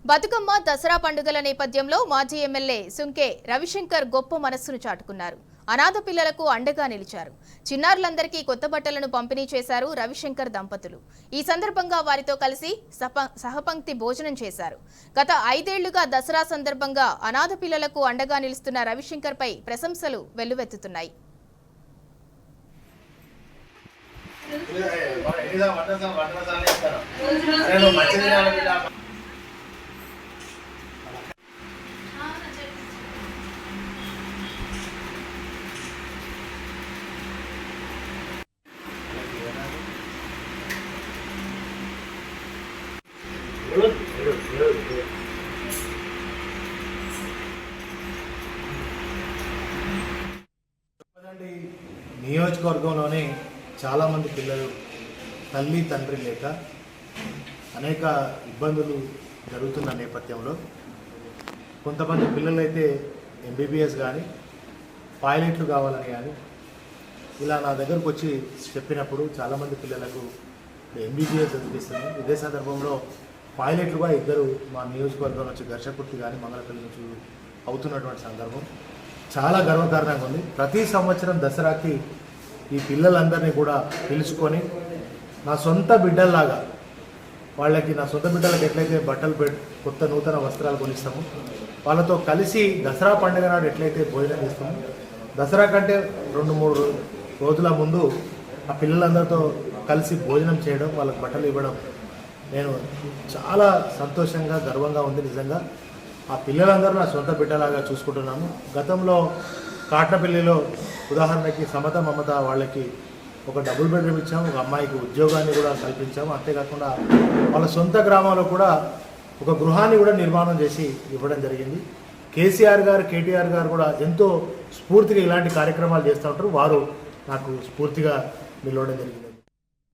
బతుకమ్మ దసరా పండుగల నేపథ్యంలో మాజీ ఎమ్మెల్యే సుంకే రవిశంకర్ గొప్ప మనస్సును చాటుకున్నారు. అనాథ పిల్లలకు అండగా నిలిచారు. చిన్నారులందరికీ కొత్త బట్టలను పంపిణీ చేశారు రవిశంకర్ దంపతులు. ఈ సందర్భంగా వారితో కలిసి సహపంక్తి భోజనం చేశారు. గత 5 ఏళ్లుగా దసరా సందర్భంగా అనాథ పిల్లలకు అండగా నిలుస్తున్న రవిశంకర్ పై ప్రశంసలు వెల్లువెత్తుతున్నాయి. నియోజకవర్గంలోనే చాలామంది పిల్లలు తల్లి తండ్రి లేక అనేక ఇబ్బందులు జరుగుతున్న నేపథ్యంలో కొంతమంది పిల్లలైతే ఎంబీబీఎస్ కానీ పైలట్లు కావాలని కానీ ఇలా నా దగ్గరకు వచ్చి చెప్పినప్పుడు చాలామంది పిల్లలకు ఎంబీబీఎస్ చదివిస్తున్నాం. ఇదే సందర్భంలో పైలట్లుగా 2 మా నియోజకవర్గం నుంచి ఘర్షకుర్తి కానీ మంగళపల్లి నుంచి అవుతున్నటువంటి సందర్భం చాలా గర్వకారణంగా ఉంది. ప్రతి సంవత్సరం దసరాకి ఈ పిల్లలందరినీ కూడా పిలుచుకొని నా సొంత బిడ్డల్లాగా నా సొంత బిడ్డలకు ఎట్లయితే బట్టలు కొత్త నూతన వస్త్రాలు కొనిస్తాము, వాళ్ళతో కలిసి దసరా పండుగ నాడు ఎట్లయితే భోజనం చేస్తాము, దసరా కంటే 2-3 రోజుల ముందు ఆ పిల్లలందరితో కలిసి భోజనం చేయడం, వాళ్ళకి బట్టలు ఇవ్వడం నేను చాలా సంతోషంగా గర్వంగా ఉంది. నిజంగా ఆ పిల్లలందరూ నా సొంత బిడ్డలాగా చూసుకుంటున్నాను. గతంలో కాట్నపల్లిలో ఉదాహరణకి సమత మమత వాళ్ళకి ఒక డబుల్ బెడ్రూమ్ ఇచ్చాము, ఒక అమ్మాయికి ఉద్యోగాన్ని కూడా కల్పించాము. అంతేకాకుండా వాళ్ళ సొంత గ్రామంలో కూడా ఒక గృహాన్ని కూడా నిర్మాణం చేసి ఇవ్వడం జరిగింది. కేసీఆర్ గారు, కేటీఆర్ గారు కూడా ఎంతో స్ఫూర్తిగా ఇలాంటి కార్యక్రమాలు చేస్తూ ఉంటారు. వారు నాకు స్ఫూర్తిగా నిలవడం జరిగింది.